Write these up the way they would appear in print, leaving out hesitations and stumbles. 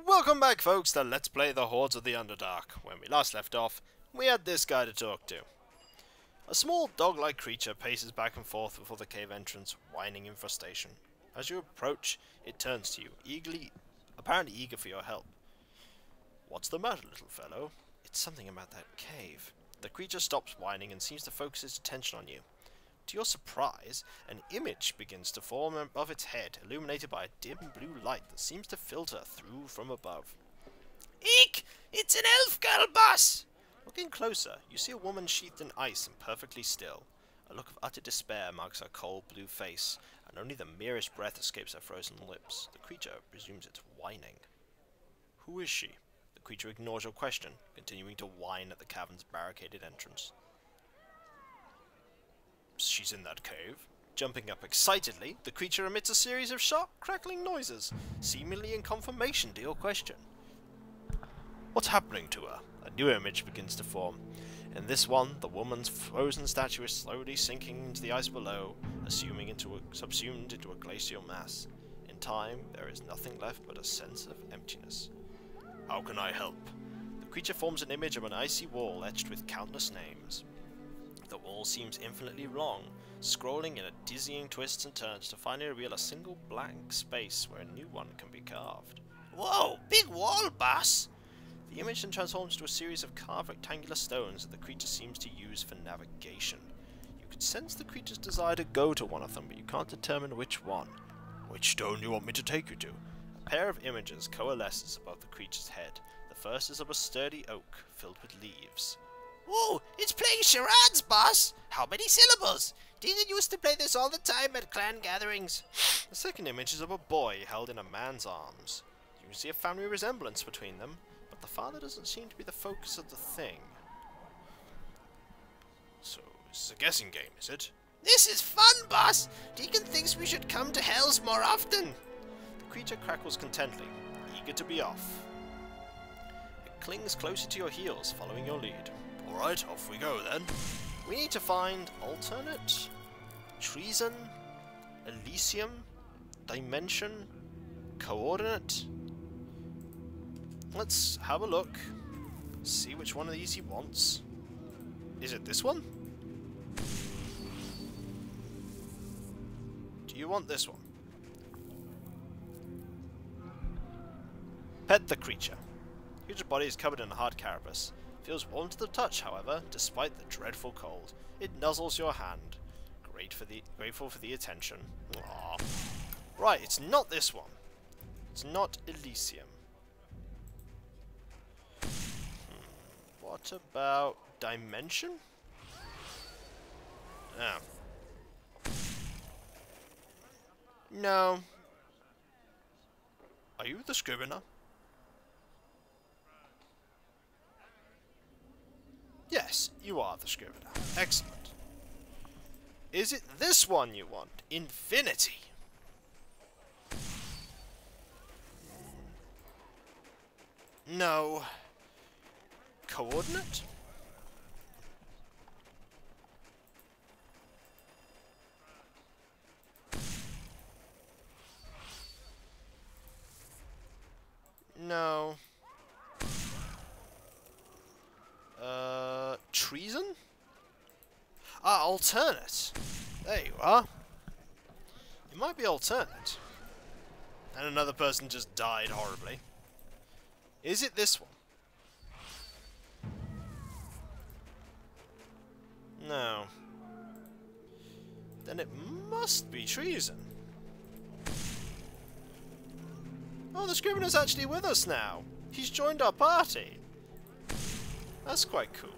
Welcome back, folks, to Let's Play the Hordes of the Underdark. When we last left off, we had this guy to talk to. A small dog-like creature paces back and forth before the cave entrance, whining in frustration. As you approach, it turns to you, apparently eager for your help. What's the matter, little fellow? It's something about that cave. The creature stops whining and seems to focus its attention on you. To your surprise, an image begins to form above its head, illuminated by a dim blue light that seems to filter through from above. Eek! It's an elf girl, boss! Looking closer, you see a woman sheathed in ice and perfectly still. A look of utter despair marks her cold blue face, and only the merest breath escapes her frozen lips. The creature presumes it's whining. Who is she? The creature ignores your question, continuing to whine at the cavern's barricaded entrance. She's in that cave. Jumping up excitedly, the creature emits a series of sharp, crackling noises, seemingly in confirmation to your question. What's happening to her? A new image begins to form. In this one, the woman's frozen statue is slowly sinking into the ice below, subsumed into a glacial mass. In time, there is nothing left but a sense of emptiness. How can I help? The creature forms an image of an icy wall etched with countless names. The wall seems infinitely long, scrolling in a dizzying twists and turns to finally reveal a single blank space where a new one can be carved. Whoa! Big wall, boss! The image then transforms into a series of carved rectangular stones that the creature seems to use for navigation. You can sense the creature's desire to go to one of them, but you can't determine which one. Which stone do you want me to take you to? A pair of images coalesces above the creature's head. The first is of a sturdy oak, filled with leaves. Whoa, it's playing charades, boss! How many syllables? Deegan used to play this all the time at clan gatherings. The second image is of a boy held in a man's arms. You can see a family resemblance between them, but the father doesn't seem to be the focus of the thing. So, this is a guessing game, is it? This is fun, boss! Deegan thinks we should come to Hells more often. The creature crackles contentedly, eager to be off. It clings closer to your heels, following your lead. Alright, off we go then. We need to find alternate, treason, Elysium, dimension, coordinate. Let's have a look, see which one of these he wants. Is it this one? Do you want this one? Pet the creature. Huge body is covered in a hard carapace. Feels warm to the touch, however, despite the dreadful cold. It nuzzles your hand. Grateful for the attention. Aww. Right, it's not this one. It's not Elysium. What about dimension? Ah. No. Are you the scrivener? Yes, you are the scrivener. Excellent. Is it this one you want? Infinity? No. Coordinate? No. Treason? Ah, alternate. There you are. It might be alternate. And another person just died horribly. Is it this one? No. Then it must be treason. Oh, the scrivener's actually with us now. He's joined our party. That's quite cool.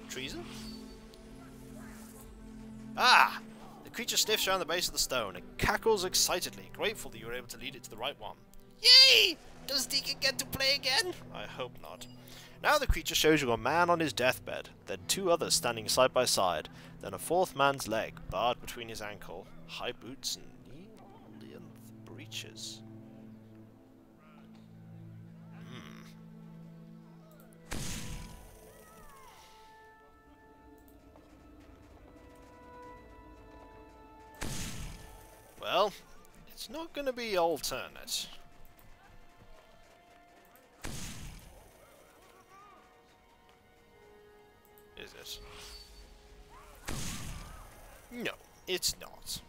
Treason? Ah! The creature sniffs around the base of the stone and cackles excitedly, grateful that you were able to lead it to the right one. Yay! Does Deacon get to play again? I hope not. Now the creature shows you a man on his deathbed, then two others standing side by side, then a fourth man's leg, barred between his ankle, high boots and knee-length breeches. Well, it's not going to be alternate. No, it's not.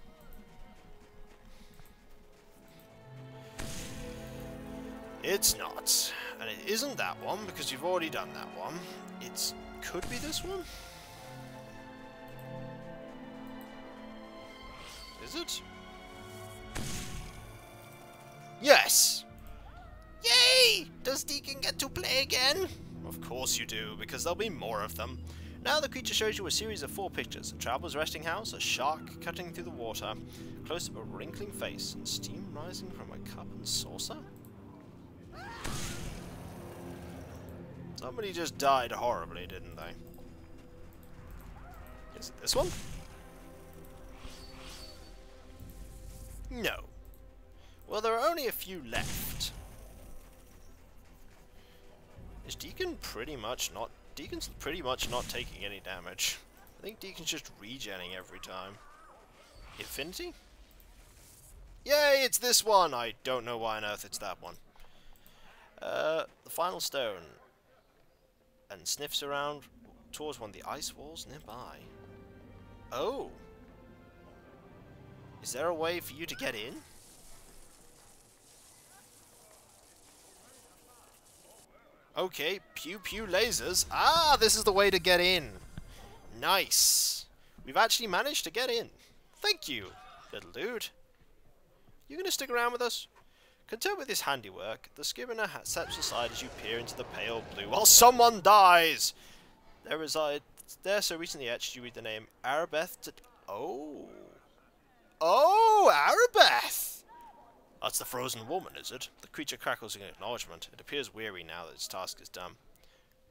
It's not. And it isn't that one, because you've already done that one. It could be this one? Is it? Yes! Yay! Does Deacon get to play again? Of course you do, because there'll be more of them. Now the creature shows you a series of 4 pictures. A traveller's resting house, a shark cutting through the water, close-up a wrinkling face, and steam rising from a cup and saucer? Somebody just died horribly, didn't they? Is it this one? No. Well, there are only a few left. Is Deacon pretty much not... Deacon's pretty much not taking any damage. I think Deacon's just regenning every time. Infinity? Yay, it's this one! I don't know why on earth it's that one. The final stone. And sniffs around towards one of the ice walls nearby. Oh! Is there a way for you to get in? Okay, pew pew lasers. Ah, this is the way to get in. Nice. We've actually managed to get in. Thank you, little dude. You gonna stick around with us? Content with his handiwork, the scrivener steps aside as you peer into the pale blue while someone dies! There so recently etched you read the name Arabeth. Oh! Oh, Arabeth! That's the frozen woman, is it? The creature crackles in acknowledgement. It appears weary now that its task is done.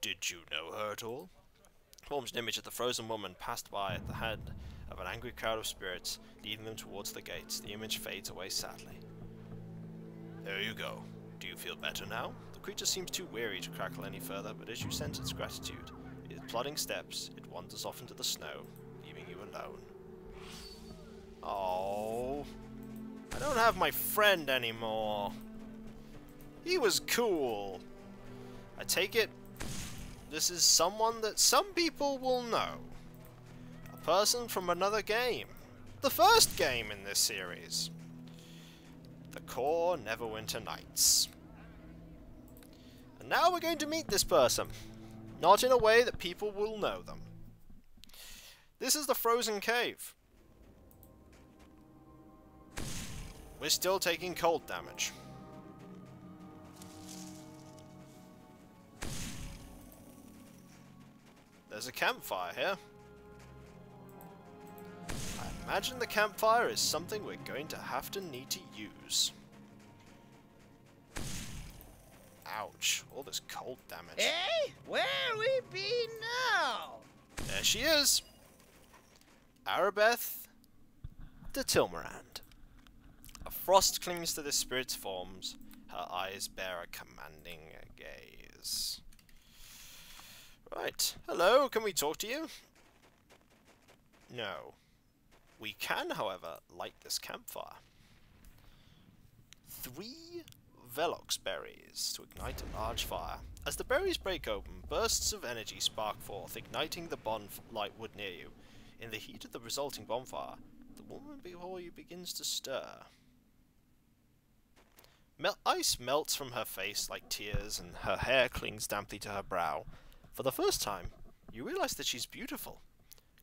Did you know her at all? Forms an image of the frozen woman passed by at the head of an angry crowd of spirits, leading them towards the gates. The image fades away sadly. There you go. Do you feel better now? The creature seems too weary to crackle any further, but as you sense its gratitude, with plodding steps, it wanders off into the snow, leaving you alone. Oh, I don't have my friend anymore. He was cool. I take it this is someone that some people will know. A person from another game. The first game in this series. The core Neverwinter Nights. And now we're going to meet this person. Not in a way that people will know them. This is the frozen cave. We're still taking cold damage. There's a campfire here. I imagine the campfire is something we're going to need to use. Ouch, all this cold damage. Hey, where we be now? There she is. Arabeth de Tilmarand. A frost clings to the spirit's forms. Her eyes bear a commanding gaze. Right. Hello, can we talk to you? No. We can, however, light this campfire. 3 Velox berries to ignite a large fire. As the berries break open, bursts of energy spark forth, igniting the light wood near you. In the heat of the resulting bonfire, the woman before you begins to stir. Ice melts from her face like tears, and her hair clings damply to her brow. For the first time, you realize that she's beautiful.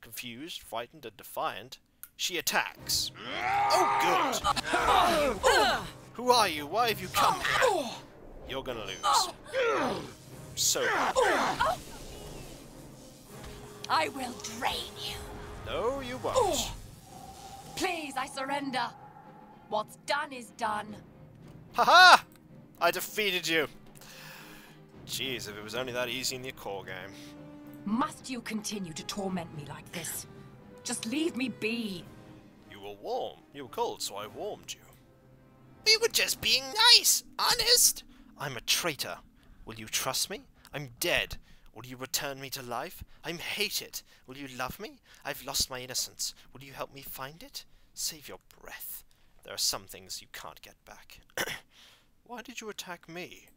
Confused, frightened, and defiant, she attacks. Oh, good! Who are you? Why have you come here? You're gonna lose. So bad. I will drain you. No, you won't. Please, I surrender. What's done is done. Haha! I defeated you. Jeez, if it was only that easy in the core game. Must you continue to torment me like this? Just leave me be. You were warm. You were cold, so I warmed you. We were just being nice, honest. I'm a traitor. Will you trust me? I'm dead. Will you return me to life? I'm hated. Will you love me? I've lost my innocence. Will you help me find it? Save your breath. There are some things you can't get back. Why did you attack me?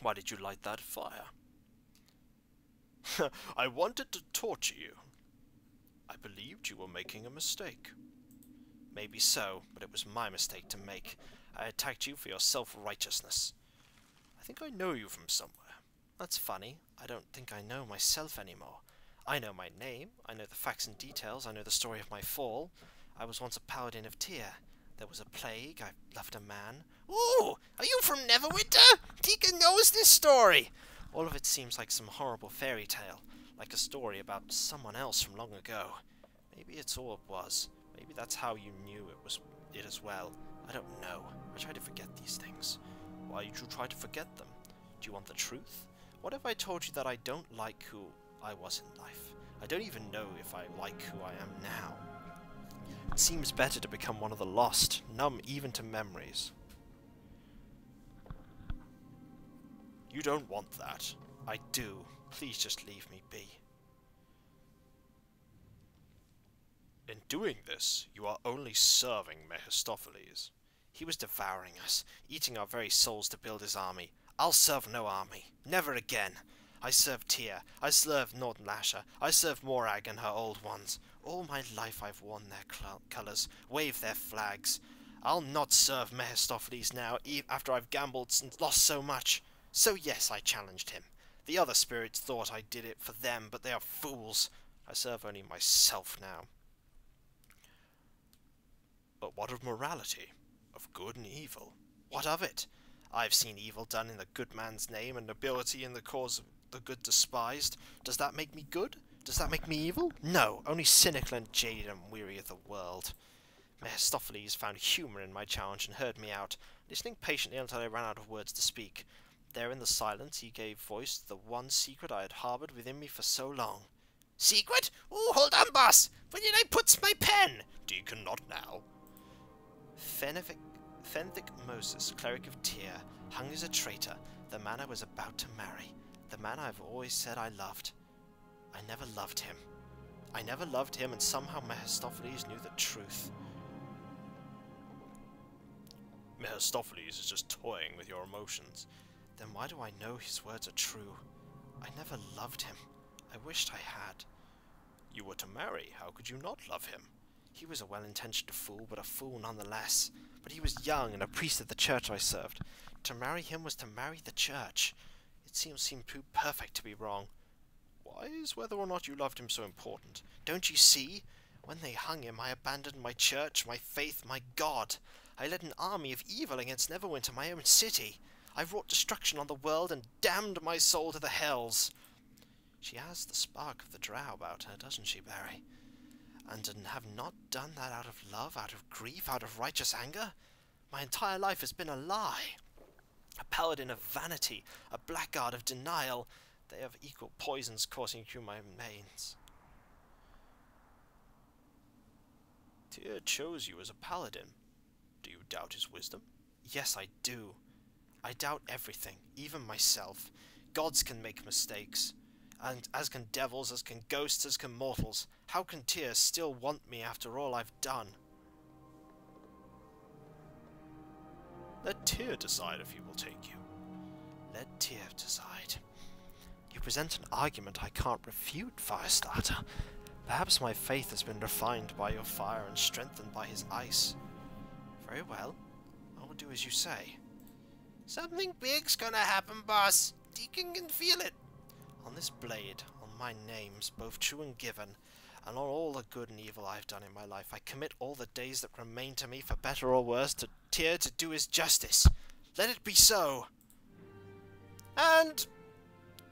Why did you light that fire? I wanted to torture you. I believed you were making a mistake. Maybe so, but it was my mistake to make. I attacked you for your self-righteousness. I think I know you from somewhere. That's funny. I don't think I know myself anymore. I know my name, I know the facts and details, I know the story of my fall. I was once a paladin of Tyr. There was a plague, I loved a man. Ooh! Are you from Neverwinter? Deacon knows this story! All of it seems like some horrible fairy tale, like a story about someone else from long ago. Maybe it's all it was. Maybe that's how you knew it was it as well. I don't know. I try to forget these things. Why did you try to forget them? Do you want the truth? What if I told you that I don't like who I was in life? I don't even know if I like who I am now. It seems better to become one of the lost, numb even to memories. You don't want that. I do. Please just leave me be. In doing this, you are only serving Mephistopheles. He was devouring us, eating our very souls to build his army. I'll serve no army. Never again. I serve Tyr. I serve Northern Lasher. I serve Morag and her old ones. All my life I've worn their colours, waved their flags. I'll not serve Mephistopheles now, after I've gambled and lost so much. So yes, I challenged him. The other spirits thought I did it for them, but they are fools. I serve only myself now. But what of morality? Of good and evil? What of it? I've seen evil done in the good man's name, and nobility in the cause of the good despised. Does that make me good? Does that make me evil? No, only cynical and jaded and weary of the world. Mephistopheles found humour in my challenge and heard me out, listening patiently until I ran out of words to speak. There in the silence he gave voice to the one secret I had harboured within me for so long. Secret? Oh, hold on, boss! Where did I put my pen? Deacon, not now. Fenwick Moses, cleric of Tyr, hung as a traitor, the man I was about to marry, the man I've always said I loved. I never loved him. I never loved him, and somehow Mephistopheles knew the truth. Mephistopheles is just toying with your emotions. Then why do I know his words are true? I never loved him. I wished I had. You were to marry. How could you not love him? He was a well-intentioned fool, but a fool nonetheless. But he was young and a priest of the church I served. To marry him was to marry the church. It seemed too perfect to be wrong. Why is whether or not you loved him so important? Don't you see? When they hung him, I abandoned my church, my faith, my God. I led an army of evil against Neverwinter, my own city. I wrought destruction on the world and damned my soul to the hells. She has the spark of the drow about her, doesn't she, Barry? And have not done that out of love, out of grief, out of righteous anger? My entire life has been a lie. A paladin of vanity, a blackguard of denial. They have equal poisons coursing through my veins. Tyr chose you as a paladin. Do you doubt his wisdom? Yes, I do. I doubt everything, even myself. Gods can make mistakes. And as can devils, as can ghosts, as can mortals. How can Tyr still want me after all I've done? Let Tyr decide if he will take you. Let Tyr decide. You present an argument I can't refute, Firestarter. Perhaps my faith has been refined by your fire and strengthened by his ice. Very well. I will do as you say. Something big's gonna happen, boss. Deacon can feel it. On this blade, on my names, both true and given, and on all the good and evil I've done in my life, I commit all the days that remain to me, for better or worse, to Tyr to do his justice. Let it be so. And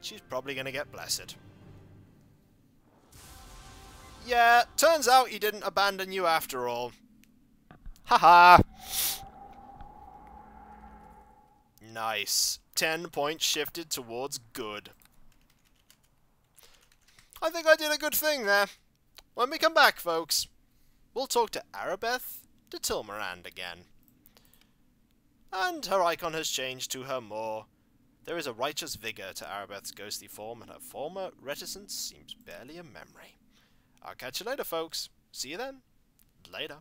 she's probably gonna get blessed. Yeah, turns out he didn't abandon you after all. Haha. Nice. 10 points shifted towards good. I think I did a good thing there. When we come back, folks, we'll talk to Arabeth de Tilmarand again. And her icon has changed to her more. There is a righteous vigour to Arabeth's ghostly form, and her former reticence seems barely a memory. I'll catch you later, folks. See you then. Later.